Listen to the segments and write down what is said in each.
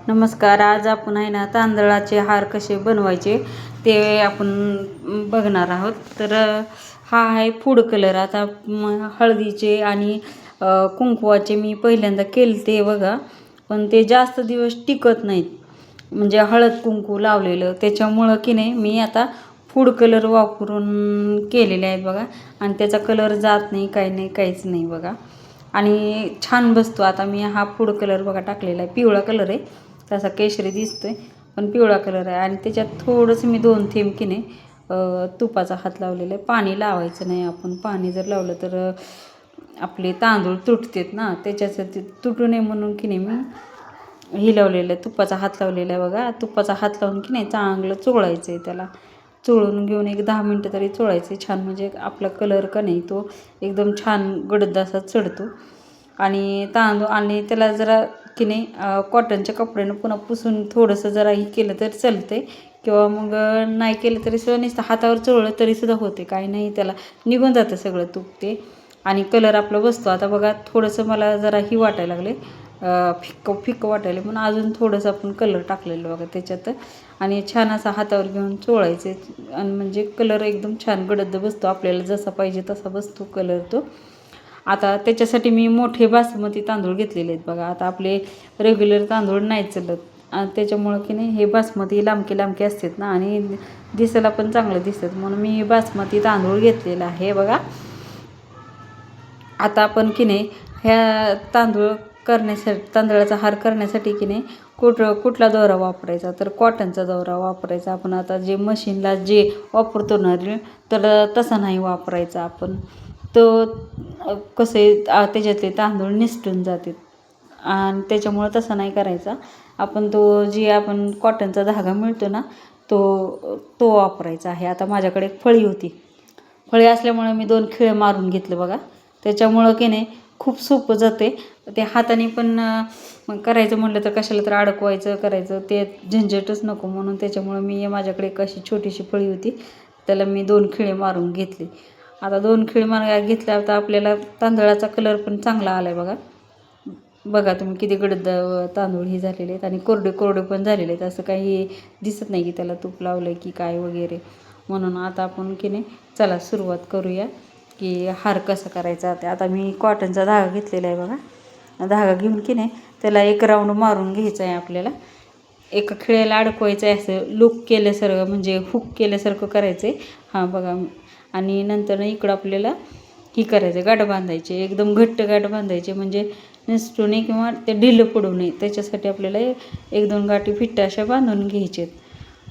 नमस्कार. आज आपण आहे ना तांदळाचे हार कसे बनवायचे ते आपण बघणार आहोत. तर हा आहे फूड कलर. आता हळदीचे आणि कुंकवाचे मी पहिल्यांदा केले ते बघा, पण ते जास्त दिवस टिकत नाहीत. म्हणजे हळद कुंकू लावलेलं त्याच्यामुळं की नाही मी आता फूड कलर वापरून केलेले आहेत बघा. आणि त्याचा कलर जात नाही, काही नाही, काहीच नाही बघा. आणि छान बसतो. आता मी हा फूड कलर बघा टाकलेला आहे, पिवळा कलर आहे, तसा केशरी दिसतोय पण पिवळा कलर आहे. आणि त्याच्यात थोडंसं मी 2 थेंब की नाही तुपाचा हात लावलेला आहे. पाणी लावायचं नाही आपण. पाणी जर लावलं तर आपले तांदूळ तुटतात ना, त्याच्यासाठी तुटू नये म्हणून की नाही मी ही लावलेलं आहे, तुपाचा हात लावलेला आहे बघा. तुपाचा हात लावून की नाही चांगलं चोळायचं आहे. त्याला चोळून घेऊन एक 10 मिनटं तरी चोळायचे छान, म्हणजे आपला कलर का नाही तो एकदम छान गडद असा चढतो. आणि तांदूळ आणि त्याला जरा की नाही कॉटनच्या कपड्यानं पुन्हा पुसून थोडंसं जरा ही केलं तर चालते, किंवा मग नाही केलं तरी सुद्धा नुसतं हातावर चोळलं तरीसुद्धा होते, काही नाही, त्याला निघून जातं सगळं तूप ते. आणि कलर आपला बसतो. आता बघा थोडंसं मला जरा ही वाटायला लागले, फिक्कं फिक्कं वाटायला, म्हणून अजून थोडंसं आपण कलर टाकलेलं बघा त्याच्यात. आणि छान असा हातावर घेऊन चोळायचे आणि म्हणजे कलर एकदम छान गडद बसतो, आपल्याला जसा पाहिजे तसा बसतो कलर तो. आता त्याच्यासाठी मी मोठे बासमती तांदूळ घेतलेले आहेत बघा. आता आपले रेग्युलर तांदूळ नाही चालत, आणि त्याच्यामुळं की नाही हे बासमती लांबके लांबके असतात ना, आणि दिसायला पण चांगलं दिसतात, म्हणून मी बासमती तांदूळ घेतलेला आहे बघा. आता आपण की नाही ह्या तांदळाचा हार करण्यासाठी की नाही कुठला दोरा वापरायचा, तर कॉटनचा दोरा वापरायचा आपण. आता जे मशीनला जे वापरतो ना तर तसा नाही वापरायचा आपण. तो कसे त्याच्यातले तांदूळ निसटून जातात, आणि त्याच्यामुळं तसा नाही करायचा आपण. तो जे आपण कॉटनचा धागा मिळतो ना तो वापरायचा आहे. आता माझ्याकडे एक फळी होती, फळी असल्यामुळे मी 2 खिळे मारून घेतलं बघा. त्याच्यामुळं की नाही खूप सोपं जाते. ते हाताने पण करायचं म्हटलं तर कशाला तर अडकवायचं करायचं, ते झंझटच नको म्हणून. त्याच्यामुळं मी माझ्याकडे एक अशी छोटीशी फळी होती, त्याला मी 2 खिळे मारून घेतले. आता 2 खिळे मारून घेतल्या, आता आपल्याला तांदळाचा कलर पण चांगला आला आहे बघा. बघा तुम्ही किती गडद तांदूळ ही झालेले आहेत, आणि कोरडे कोरडे पण झालेले आहेत, असं काही दिसत नाही की त्याला तूप लावलं की काय वगैरे. म्हणून आता आपण की नाही चला सुरुवात करूया की हार कसा करायचा. आता मी कॉटनचा धागा घेतलेला आहे बघा. धागा घेऊन की नाही त्याला एक राऊंड मारून घ्यायचा आहे आपल्याला. एका खिळ्याला अडकवायचं आहे, असं लूक केल्यासारखं, म्हणजे हुक केल्यासारखं करायचं आहे. हां बघा. आणि नंतर इकडं आपल्याला ही करायचं, गाठ बांधायचे, एकदम घट्ट गाठ बांधायचे, म्हणजे निसटू नये किंवा ते ढिलं पडू नये. त्याच्यासाठी आपल्याला 1-2 गाठी फिट्ट अशा बांधून घ्यायचे.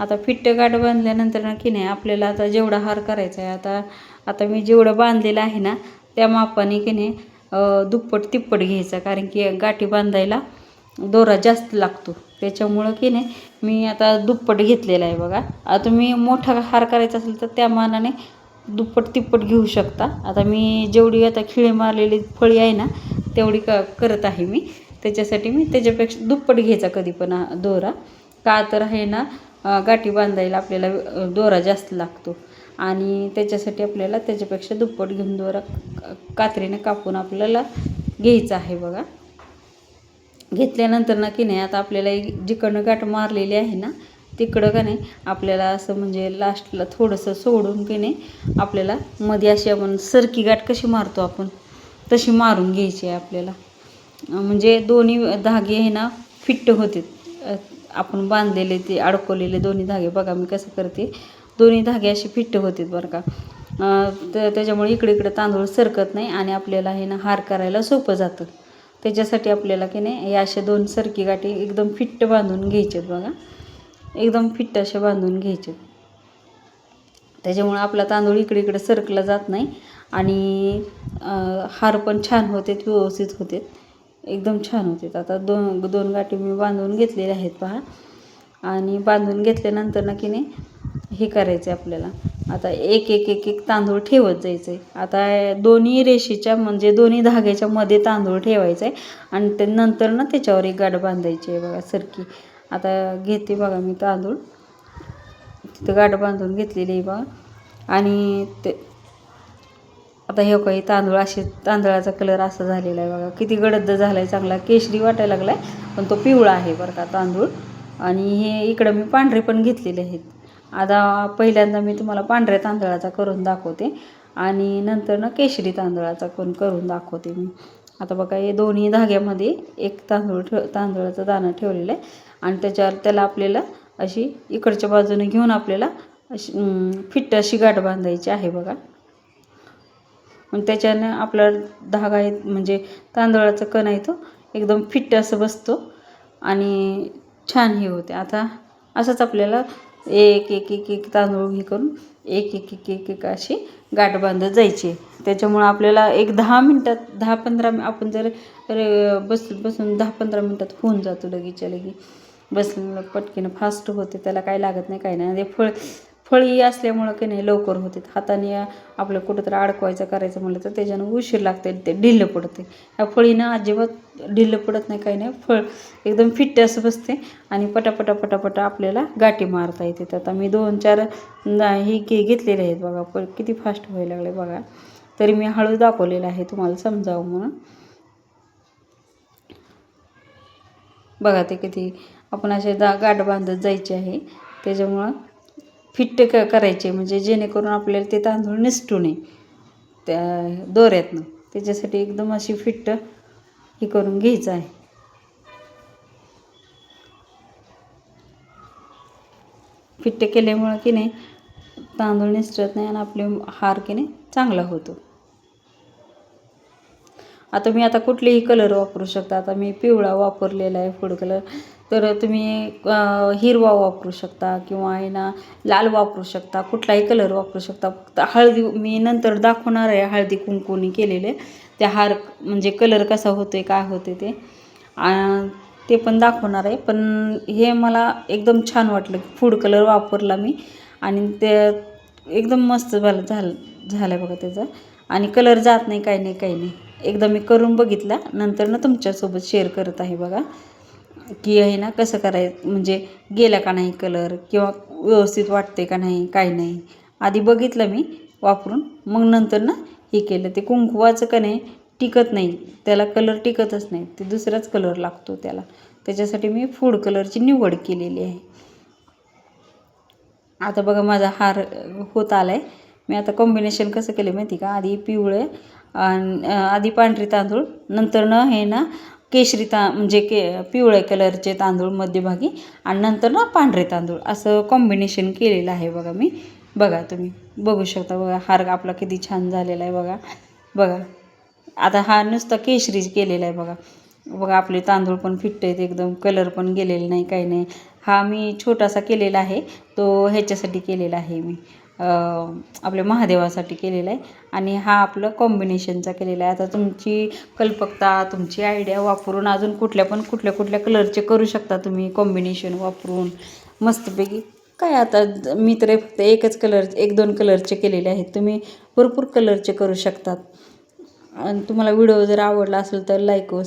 आता फिट्ट गाठ बांधल्यानंतर ना की नाही आपल्याला आता जेवढा हार करायचा आहे, आता मी जेवढं बांधलेलं आहे ना त्या मापाने की नाही दुप्पट तिप्पट घ्यायचा, कारण की गाठी बांधायला दोरा जास्त लागतो. त्याच्यामुळं की नाही मी आता दुप्पट घेतलेला आहे बघा. आता तुम्ही मोठा हार करायचा असेल तर त्या मानाने दुप्पट तिप्पट घेऊ शकता. आता मी जेवढी आता खिळे मारलेली फळी आहे ना तेवढी करत आहे मी. त्याच्यासाठी मी त्याच्यापेक्षा दुप्पट घ्यायचा कधी पण दोरा, का तर आहे ना गाठी बांधायला आपल्याला दोरा जास्त लागतो, आणि त्याच्यासाठी आपल्याला त्याच्यापेक्षा दुप्पट घेऊन दोरा कात्रीने कापून आपल्याला घ्यायचा आहे बघा. घेतल्यानंतर ना की नाही आता आपल्याला जिकडनं गाठ मारलेली आहे ना तिकडं का नाही आपल्याला असं म्हणजे लास्टला थोडंसं सोडून की नाही आपल्याला मध्ये अशी आपण सरकी गाठ कशी मारतो आपण तशी मारून घ्यायची आहे आपल्याला. म्हणजे दोन्ही धागे आहे ना फिट्ट होते. आपण बांधलेले ते अडकवलेले दोन्ही धागे बघा मी कसं करते, दोन्ही धागे असे फिट्ट होते बरं का. त्याच्यामुळे इकडे तांदूळ सरकत नाही, आणि आपल्याला हे ना हार करायला सोपं जातं. त्याच्यासाठी आपल्याला की नाही या अशा 2 सरकी गाठी एकदम फिट्ट बांधून घ्यायच्यात बघा, एकदम फिट्ट असे बांधून घ्यायचे. त्याच्यामुळे आपला तांदूळ इकडे सरकला जात नाही, आणि हार पण छान होते, व्यवस्थित होते, एकदम छान होते. आता 2 गाठी मी बांधून घेतलेल्या आहेत पहा. आणि बांधून घेतल्यानंतर ना की नाही हे करायचं आहे आपल्याला. आता एक तांदूळ ठेवत जायचं आहे. आता दोन्ही रेषेच्या म्हणजे दोन्ही धाग्याच्या मध्ये तांदूळ ठेवायचं आहे, आणि ते नंतर ना त्याच्यावर एक गाठ बांधायची आहे बघा सरकी. आता घेते बघा मी तांदूळ, तिथं गाठ बांधून घेतलेली आहे बघा. आणि ते आता हे काही तांदूळ असे तांदळाचा कलर असा झालेला आहे बघा, किती गडद झाला आहे, चांगला केशरी वाटायला लागला आहे, पण तो पिवळा आहे बरं का तांदूळ. आणि हे इकडं मी पांढरे पण घेतलेले आहेत. आता पहिल्यांदा मी तुम्हाला पांढऱ्या तांदळाचा करून दाखवते आणि नंतर ना केशरी तांदळाचा पण करून दाखवते मी. आता बघा हे दोन्ही धाग्यामध्ये एक तांदळाचं दाणं ठेवलेलं आहे आणि त्याला आपल्याला अशी इकडच्या बाजूने घेऊन आपल्याला अशी फिट्ट अशी गाठ बांधायची आहे बघा. मग त्याच्यानं आपला धागा आहे म्हणजे तांदळाचा कण आहे तो एकदम फिट्ट असं बसतो आणि छान हे होते. आता असंच आपल्याला एक एक एक एक तांदूळ हे करून एक एक एक एक एक अशी गाठ बांधत जायची. त्याच्यामुळं आपल्याला एक 10 मिनटात 10-15 आपण जर बसून 10-15 मिनटात होऊन जातो लगेचच्या लगे. बसलेलं पटकीनं फास्ट होते, त्याला काय लागत नाही काही नाही. ते फळी असल्यामुळं की नाही लवकर होते. हाताने आपलं कुठं तर अडकवायचं करायचं म्हटलं तर त्याच्यानं उशीर लागते, ते ढिल्लं पडते. ह्या फळीनं अजिबात ढिल्लं पडत नाही काही नाही. फळ एकदम फिट्ट असं बसते आणि पटापटा आपल्याला गाठी मारता येते. आता मी 2-4 ही घेतलेले आहेत बघा, किती फास्ट व्हायला लागले बघा. तरी मी हळू दाखवलेलं आहे तुम्हाला समजावं म्हणून. बघा ते किती आपण असे गाठ बांधत जायचे आहे. त्याच्यामुळं फिट्ट करायचे म्हणजे जेणेकरून आपल्याला ते तांदूळ निसटू नये त्या दोऱ्यातनं. त्याच्यासाठी एकदम अशी फिट्ट हे करून घ्यायचं आहे. फिट्ट केल्यामुळं की नाही तांदूळ निसटत नाही आणि आपले हार की नाही चांगला होतो. आता मी कुठलेही कलर वापरू शकता. आता मी पिवळा वापरलेला आहे फूड कलर, तर तुम्ही हिरवा वापरू शकता किंवा आहे ना लाल वापरू शकता, कुठलाही कलर वापरू शकता. फक्त हळदी मी नंतर दाखवणार आहे, हळदी कुंकूनी केलेले त्या हार म्हणजे कलर कसा होतो आहे काय होते ते पण दाखवणार आहे. पण हे मला एकदम छान वाटलं, फूड कलर वापरला मी आणि ते एकदम मस्त झालं बघा त्याचा. आणि कलर जात नाही काही नाही. एकदा मी करून बघितला, नंतर ना तुमच्यासोबत शेअर करत आहे बघा की आहे ना कसं करायचं, म्हणजे गेला का नाही कलर किंवा व्यवस्थित वाटते का नाही काही नाही. आधी बघितलं मी वापरून, मग नंतर ना हे केलं. ते कुंकवाचं का नाही टिकत नाही, त्याला कलर टिकतच नाही, ते दुसराच कलर लागतो त्याला. त्याच्यासाठी मी फूड कलरची निवड केलेली आहे. आता बघा माझा हार होत आला आहे. मी आता कॉम्बिनेशन कसं केलं माहिती का, आधी पांढरे तांदूळ, नंतर ना हे ना केशरी म्हणजे पिवळ्या कलरचे तांदूळ मध्यभागी आणि नंतर ना पांढरे तांदूळ असं कॉम्बिनेशन केलेलं आहे बघा मी. बघा तुम्ही बघू शकता बघा हार आपला किती छान झालेला आहे बघा. आता हा नुसता केशरी केलेला आहे बघा आपले तांदूळ पण फिट्ट आहेत एकदम, कलर पण गेलेला नाही काही नाही. हा मी छोटासा केलेला आहे, तो ह्याच्यासाठी केलेला आहे मी आपल्या महादेवासाठी केलेला आहे आणि हा आपलं कॉम्बिनेशनचा केलेला आहे. आता तुमची कल्पकता तुमची आयडिया वापरून अजून कुठल्या कलरचे करू शकता तुम्ही कॉम्बिनेशन वापरून मस्तपैकी. काय आता मी तर फक्त 1-2 कलरचे केलेले आहेत, तुम्ही भरपूर कलरचे करू शकतात. आणि तुम्हाला व्हिडिओ जर आवडला असेल तर लाईक व